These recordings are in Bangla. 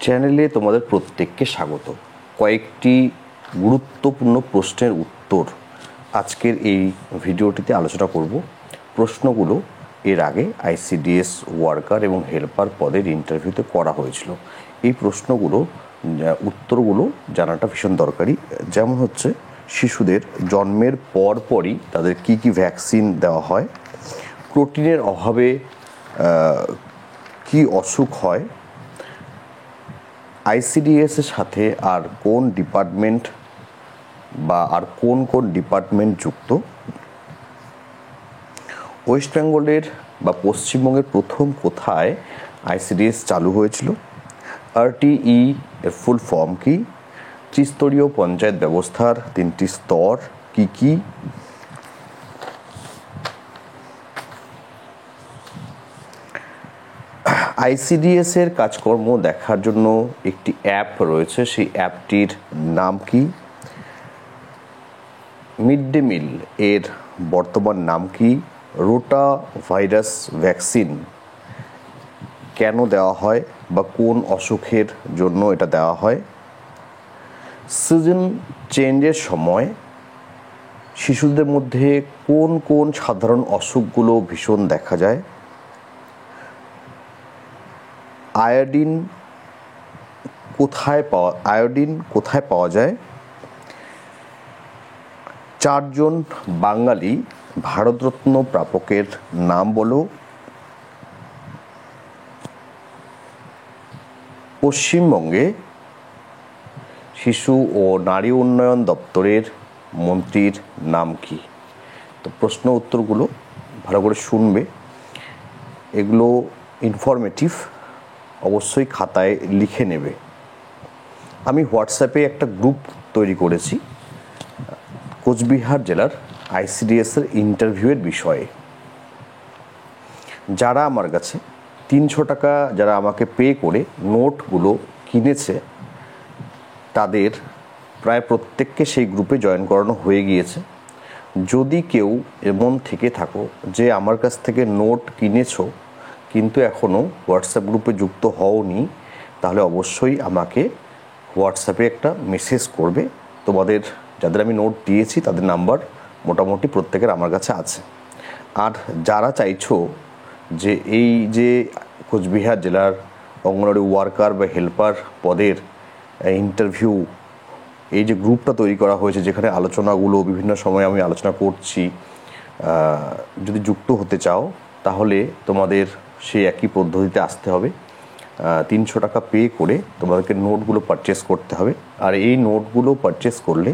চ্যানেলে তোমাদের প্রত্যেককে স্বাগত। কয়েকটি গুরুত্বপূর্ণ প্রশ্নের উত্তর আজকের এই ভিডিওটিতে আলোচনা করব। প্রশ্নগুলো এর আগে আইসিডিএস ওয়ার্কার এবং হেল্পার পদের ইন্টারভিউতে করা হয়েছিল। এই প্রশ্নগুলো উত্তরগুলো জানাটা ভীষণ দরকারি। যেমন হচ্ছে, শিশুদের জন্মের পরপরই তাদের কি কি ভ্যাকসিন দেওয়া হয়, প্রোটিনের অভাবে কি অসুখ হয়, আইসিডিএসের সাথে আর কোন ডিপার্টমেন্ট বা আর কোন কোন ডিপার্টমেন্ট যুক্ত, ওয়েস্ট বেঙ্গলের বা পশ্চিমবঙ্গের প্রথম কোথায় আইসিডিএস চালু হয়েছিল, আরটিই এর ফুল ফর্ম কি, ত্রিস্তরীয় পঞ্চায়েত ব্যবস্থার তিনটি স্তর কি কি, আইসিডিএসের কাজকর্ম দেখার জন্য একটি অ্যাপ রয়েছে, সেই অ্যাপটির নাম কি, মিড ডে মিল এর বর্তমান নাম কি, রোটা ভাইরাস ভ্যাকসিন কেন দেওয়া হয় বা কোন অসুখের জন্য এটা দেওয়া হয়, সিজন চেঞ্জের সময় শিশুদের মধ্যে কোন কোন সাধারণ অসুখগুলো ভীষণ দেখা যায়, আয়োডিন কোথায় পাওয়া যায়, 4 জন বাঙালি ভারতরত্ন প্রাপকের নাম বলো, পশ্চিমবঙ্গে শিশু ও নারী উন্নয়ন দপ্তরের মন্ত্রীর নাম কি। তো প্রশ্ন উত্তরগুলো ভালো করে শুনবে, এগুলো ইনফরমেটিভ, অবশ্যই খাতায় লিখে নেবে। আমি হোয়াটসঅ্যাপে একটা গ্রুপ তৈরি করেছি কোচবিহার জেলার আইসিডিএসের ইন্টারভিউয়ের বিষয়ে। যারা আমার কাছে 300 টাকা যারা আমাকে পে করে নোটগুলো কিনেছে, তাদের প্রায় প্রত্যেককে সেই গ্রুপে জয়েন করানো হয়ে গিয়েছে। যদি কেউ এমন থেকে থাকো যে আমার কাছ থেকে নোট কিনেছো কিন্তু এখনও হোয়াটসঅ্যাপ গ্রুপে যুক্ত হওনি, তাহলে অবশ্যই আমাকে হোয়াটসঅ্যাপে একটা মেসেজ করবে। তোমাদের যাদের আমি নোট দিয়েছি তাদের নাম্বার মোটামুটি প্রত্যেকের আমার কাছে আছে। আর যারা চাইছো যে এই যে কোচবিহার জেলার অঙ্গনওয়াড়ি ওয়ার্কার বা হেল্পার পদের ইন্টারভিউ, এই যে গ্রুপটা তৈরি করা হয়েছে যেখানে আলোচনাগুলো বিভিন্ন সময় আমি আলোচনা করছি, যদি যুক্ত হতে চাও তাহলে তোমাদের সেই একই পদ্ধতিতে আসতে হবে। 300 টাকা পে করে তোমাদেরকে নোটগুলো পারচেস করতে হবে। আর এই নোটগুলো পারচেস করলে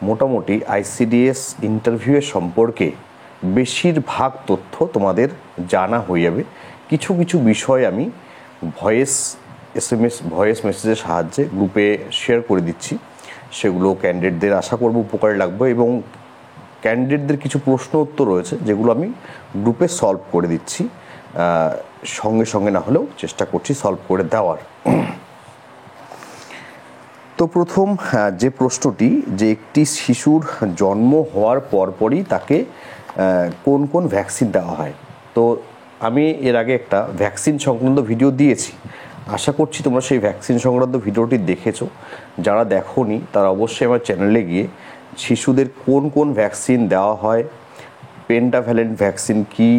মোটামুটি আইসিডিএস ইন্টারভিউয়ের সম্পর্কে বেশিরভাগ তথ্য তোমাদের জানা হয়ে যাবে। কিছু কিছু বিষয় আমি ভয়েস মেসেজের সাহায্যে গ্রুপে শেয়ার করে দিচ্ছি, সেগুলো ক্যান্ডিডেটদের আশা করব উপকারে লাগবে। এবং ক্যান্ডিডেটদের কিছু প্রশ্ন উত্তর রয়েছে যেগুলো আমি গ্রুপে সলভ করে দিচ্ছি, সঙ্গে সঙ্গে না হলেও চেষ্টা করছি সলভ করে দেওয়ার। তো প্রথম যে প্রশ্নটি, যে একটি শিশুর জন্ম হওয়ার পরপরই তাকে কোন কোন ভ্যাকসিন দেওয়া হয়। তো আমি এর আগে একটা ভ্যাকসিন সংক্রান্ত ভিডিও দিয়েছি, আশা করছি তোমরা সেই ভ্যাকসিন সংক্রান্ত ভিডিওটি দেখেছো। যারা দেখোনি তারা অবশ্যই আমার চ্যানেলে গিয়ে শিশুদের কোন কোন ভ্যাকসিন দেওয়া হয়, পেন্টাভ্যালেন্ট ভ্যাকসিন কি,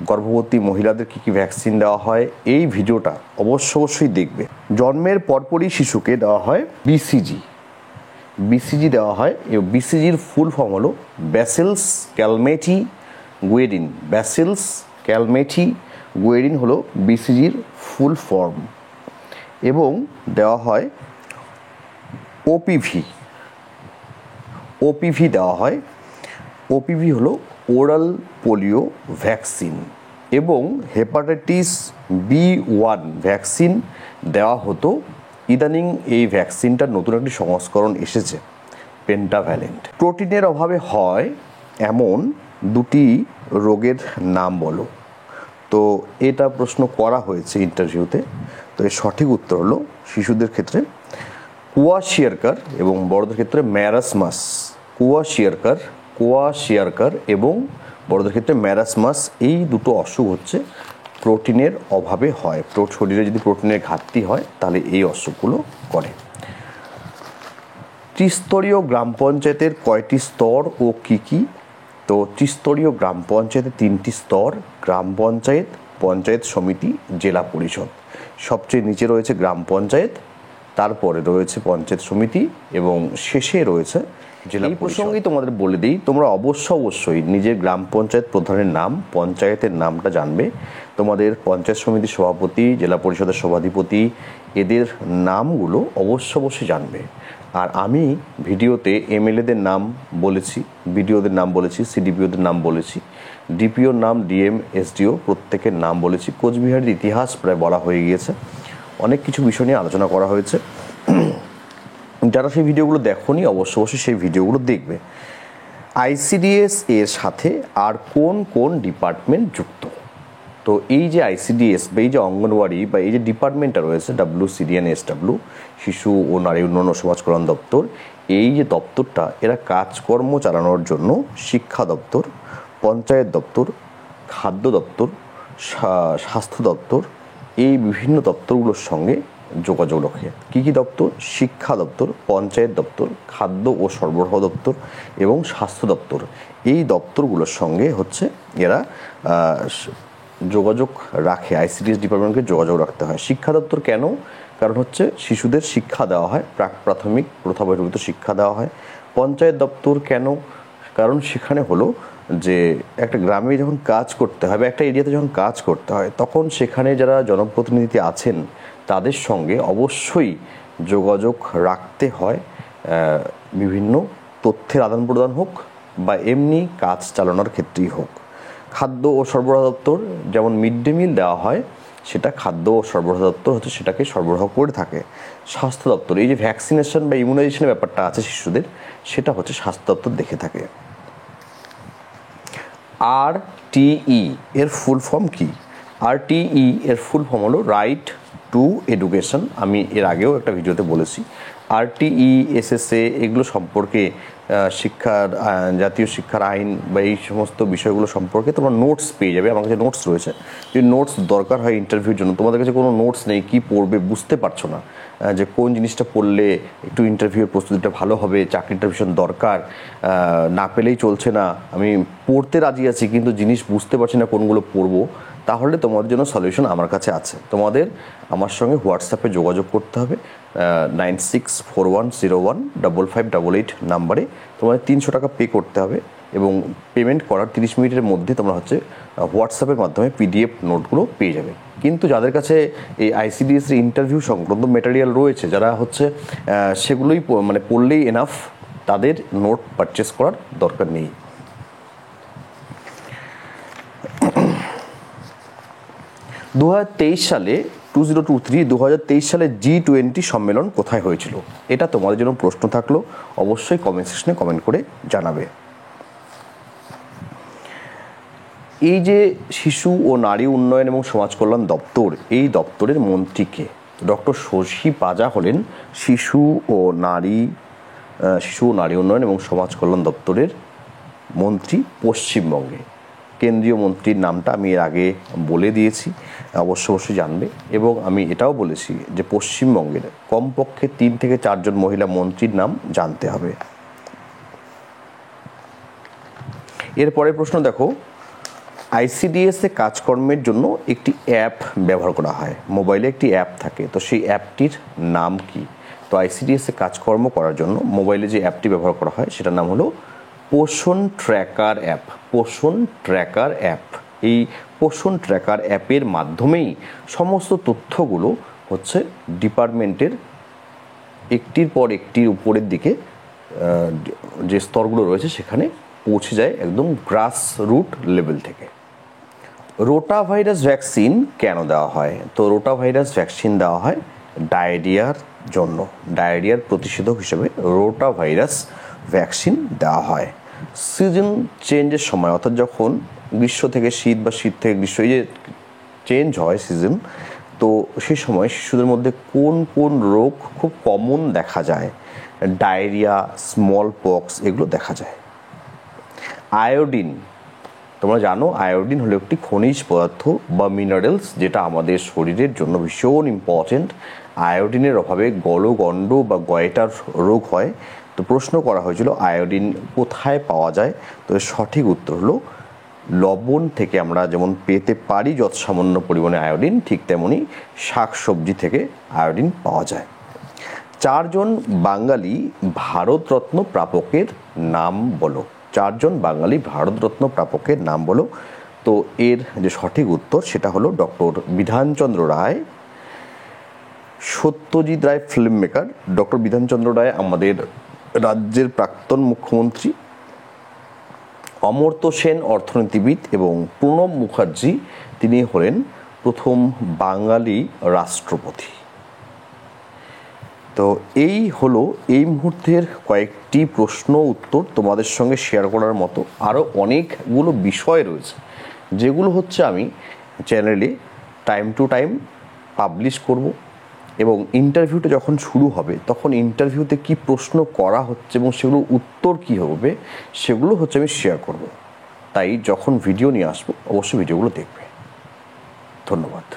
গর্ভবতী মহিলাদের কী কী ভ্যাকসিন দেওয়া হয়, এই ভিডিওটা অবশ্যই দেখবে। জন্মের পরপরই শিশুকে দেওয়া হয় বিসিজি দেওয়া হয়। এবং বিসিজির ফুল ফর্ম হলো ব্যাসিলস ক্যালমেটি গুয়েরিন হলো বিসিজির ফুল ফর্ম। এবং দেওয়া হয় ওপিভি দেওয়া হয়। ওপিভি হলো ওরাল পোলিও ভ্যাকসিন। এবং হেপাটাইটিস B1 ভ্যাকসিন দেওয়া হতো। ইদানিং এই ভ্যাকসিনটার নতুন একটি সংস্করণ এসেছে, পেন্টাভ্যালেন্ট। প্রোটিনের অভাবে হয় এমন 2টি রোগের নাম বলো। তো এটা প্রশ্ন করা হয়েছে ইন্টারভিউতে। তো এর সঠিক উত্তর হলো শিশুদের ক্ষেত্রে কোয়াশিয়ারকার এবং বড়দের ক্ষেত্রে ম্যারাসমাস। কোয়াশিয়ারকার এবং বড়দের ক্ষেত্রে ম্যারাসমাস, এই দুটো অসুখ হচ্ছে প্রোটিনের অভাবে হয়, শরীরে যদি প্রোটিনের ঘাটতি হয় তাহলে এই অসুখগুলো করে। ত্রিস্তরীয় গ্রাম পঞ্চায়েতের কয়টি স্তর ও কী কী? তো ত্রিস্তরীয় গ্রাম পঞ্চায়েতের 3টি স্তর: গ্রাম পঞ্চায়েত, পঞ্চায়েত সমিতি, জেলা পরিষদ। সবচেয়ে নিচে রয়েছে গ্রাম পঞ্চায়েত, তারপরে রয়েছে পঞ্চায়েত সমিতি এবং শেষে রয়েছে জেলা পরিষদ। এই প্রসঙ্গেই তোমাদের বলে দিই, তোমরা অবশ্যই নিজের গ্রাম পঞ্চায়েত প্রধানের নাম, পঞ্চায়েতের নামটা জানবে। তোমাদের পঞ্চায়েত সমিতির সভাপতি, জেলা পরিষদের সভাধিপতি, এদের নামগুলো অবশ্যই জানবে। আর আমি ভিডিওতে এমএলএদের নাম বলেছি, বিডিওদের নাম বলেছি, সিডিপিওদের নাম বলেছি, ডিপিওর নাম, ডিএম, এসডিও প্রত্যেকের নাম বলেছি। কোচবিহারের ইতিহাস প্রায় বলা হয়ে গিয়েছে, অনেক কিছু বিষয় নিয়ে আলোচনা করা হয়েছে। যারা সেই ভিডিওগুলো দেখোনি অবশ্যই সেই ভিডিওগুলো দেখবে। আইসিডিএস এর সাথে আর কোন কোন ডিপার্টমেন্ট যুক্ত? তো এই যে আইসিডিএস বা এই যে অঙ্গনওয়াড়ি বা এই যে ডিপার্টমেন্টটা রয়েছে WCDN-SW, শিশু ও নারী উন্নয়ন ও সমাজ কল্যাণ দপ্তর, এই যে দপ্তরটা, এরা কাজকর্ম চালানোর জন্য শিক্ষা দপ্তর, পঞ্চায়েত দপ্তর, খাদ্য দপ্তর, স্বাস্থ্য দপ্তর, এই বিভিন্ন দপ্তরগুলোর সঙ্গে যোগাযোগ রাখে। কী কী দপ্তর? শিক্ষা দপ্তর, পঞ্চায়েত দপ্তর, খাদ্য ও সরবরাহ দপ্তর এবং স্বাস্থ্য দপ্তর। এই দপ্তরগুলোর সঙ্গে হচ্ছে এরা যোগাযোগ রাখে। আইসিডিএস ডিপার্টমেন্টকে যোগাযোগ রাখতে হয়। শিক্ষা দপ্তর কেন? কারণ হচ্ছে শিশুদের শিক্ষা দেওয়া হয়, প্রাথমিক প্রথা বহির্ভূত শিক্ষা দেওয়া হয়। পঞ্চায়েত দপ্তর কেন? কারণ সেখানে হলো যে একটা গ্রামে যখন কাজ করতে হয় বা একটা এরিয়াতে যখন কাজ করতে হয়, তখন সেখানে যারা জনপ্রতিনিধি আছেন তাদের সঙ্গে অবশ্যই যোগাযোগ রাখতে হয়, বিভিন্ন তথ্যের আদান প্রদান হোক বা এমনি কাজ চালানোর ক্ষেত্রেই হোক। খাদ্য ও সরবরাহ দপ্তর, যেমন মিড ডে মিল দেওয়া হয়, সেটা খাদ্য ও সরবরাহ দপ্তর হচ্ছে সেটাকে সরবরাহ করে থাকে। স্বাস্থ্য দপ্তর, এই যে ভ্যাকসিনেশন বা ইমিউনাইজেশনের ব্যাপারটা আছে শিশুদের, সেটা হচ্ছে স্বাস্থ্য দপ্তর দেখে থাকে। RTE এর ফুল ফর্ম কি? RTE এর ফুল ফর্ম হলো রাইট টু এডুকেশন। আমি এর আগেও একটা ভিডিওতে বলেছি। RTE, SSA এগুলো সম্পর্কে শিক্ষার জাতীয় শিক্ষার আইন বা এই সমস্ত বিষয়গুলো সম্পর্কে তোমরা নোটস পেয়ে যাবে। আমার কাছে নোটস রয়েছে। যদি নোটস দরকার হয় ইন্টারভিউর জন্য, তোমাদের কাছে কোনো নোটস নেই, কি পড়বে বুঝতে পারছো না, যে কোন জিনিসটা পড়লে একটু ইন্টারভিউর প্রস্তুতিটা ভালো হবে, চাকরিটা ভীষণ দরকার, না পেলেই চলছে না, আমি পড়তে রাজি আছি কিন্তু জিনিস বুঝতে পারছি না কোনগুলো পড়বো, তাহলে তোমাদের জন্য সলিউশন আমার কাছে আছে। তোমাদের আমার সঙ্গে হোয়াটসঅ্যাপে যোগাযোগ করতে হবে 9641015588 নাম্বারে। তোমাদের 300 টাকা পে করতে হবে এবং পেমেন্ট করার 30 মিনিটের মধ্যে তোমরা হচ্ছে হোয়াটসঅ্যাপের মাধ্যমে PDF নোটগুলো পেয়ে যাবে। কিন্তু যাদের কাছে এই আইসিডিএস এর ইন্টারভিউ সংক্রান্ত ম্যাটেরিয়াল রয়েছে, যারা হচ্ছে সেগুলোই মানে পড়লেই এনাফ, তাদের নোট পারচেস করার দরকার নেই। 2023 সালে 2023 সালে G20 সম্মেলন কোথায় হয়েছিল? এটা তোমাদের জন্য প্রশ্ন থাকলো, অবশ্যই কমেন্ট সেকশনে কমেন্ট করে জানাবে। এই যে শিশু ও নারী উন্নয়ন এবং সমাজ কল্যাণ দপ্তর, এই দপ্তরের মন্ত্রীকে ডক্টর শশী পাজা হলেন শিশু ও নারী উন্নয়ন এবং সমাজ কল্যাণ দপ্তরের মন্ত্রী পশ্চিমবঙ্গে। কেন্দ্রীয় মন্ত্রীর নামটা আমি এর আগে বলে দিয়েছি, অবশ্যই জানবে। এবং আমি এটাও বলেছি যে পশ্চিমবঙ্গের কমপক্ষে 3 থেকে 4 জন মহিলা মন্ত্রীর নাম জানতে হবে। এরপরে প্রশ্ন দেখো, আইসিডিএস এ কাজকর্মের জন্য একটি অ্যাপ ব্যবহার করা হয়, মোবাইলে একটি অ্যাপ থাকে, তো সেই অ্যাপটির নাম কি? তো আইসিডিএস এ কাজকর্ম করার জন্য মোবাইলে যে অ্যাপটি ব্যবহার করা হয় সেটার নাম হলো পোষণ ট্র্যাকার অ্যাপ। পোষণ ট্র্যাকার অ্যাপ, এই পোষণ ট্র্যাকার অ্যাপের মাধ্যমেই সমস্ত তথ্যগুলো হচ্ছে ডিপার্টমেন্টের একটির পর একটির উপরের দিকে যে স্তরগুলো রয়েছে সেখানে পৌঁছে যায়, একদম গ্রাস রুট লেভেল থেকে। রোটা ভাইরাস ভ্যাকসিন কেন দেওয়া হয়? তো রোটা ভাইরাস ভ্যাকসিন দেওয়া হয় ডায়রিয়ার জন্য। ডায়রিয়ার প্রতিষেধক হিসেবে রোটা ভাইরাস ভ্যাকসিন দেওয়া হয়। সিজন চেঞ্জের সময়, অর্থাৎ যখন গ্রীষ্ম থেকে শীত বা শীত থেকে গ্রীষ্ম, এই যে চেঞ্জ হয় সিজন, তো সেই সময় শিশুদের মধ্যে কোন কোন রোগ খুব কমন দেখা যায়? ডায়রিয়া, স্মল পক্স এগুলো দেখা যায়। আয়োডিন তোমরা জানো আয়োডিন হলো একটি খনিজ পদার্থ বা মিনারেলস, যেটা আমাদের শরীরের জন্য ভীষণ ইম্পর্টেন্ট। আয়োডিনের অভাবে গলগণ্ড বা গয়টার রোগ হয়। তো প্রশ্ন করা হয়েছিল আয়োডিন কোথায় পাওয়া যায়, তো সঠিক উত্তর হলো লবণ থেকে আমরা যেমন পেতে পারি যত সামান্য পরিমাণে আয়োডিন, ঠিক তেমনি শাকসবজি থেকে আয়োডিন পাওয়া যায়। 4 জন বাঙালি ভারতরত্ন প্রাপকের নাম বলো। 4 জন বাঙালি ভারতরত্ন প্রাপকের নাম বলো। তো এর যে সঠিক উত্তর সেটা হলো ডক্টর বিধানচন্দ্র রায়, Satyajit Ray film maker. Doctor Bidhanchandra রায় আমাদের রাজ্যের প্রাক্তন মুখ্যমন্ত্রী, অমর্ত্য সেন অর্থনীতিবিদ এবং প্রণব মুখার্জি তিনি হলেন প্রথম বাঙালি রাষ্ট্রপতি। তো এই হলো এই মুহূর্তের কয়েকটি প্রশ্ন উত্তর তোমাদের সঙ্গে শেয়ার করার মতো। আরও অনেকগুলো বিষয় রয়েছে যেগুলো হচ্ছে আমি চ্যানেলে টাইম টু টাইম পাবলিশ করব, এবং ইন্টারভিউটা যখন শুরু হবে তখন ইন্টারভিউতে কি প্রশ্ন করা হচ্ছে এবং সেগুলোর উত্তর কী হবে সেগুলো হচ্ছে আমি শেয়ার করব। তাই যখন ভিডিও নিয়ে আসবো অবশ্যই ভিডিওগুলো দেখবে। ধন্যবাদ।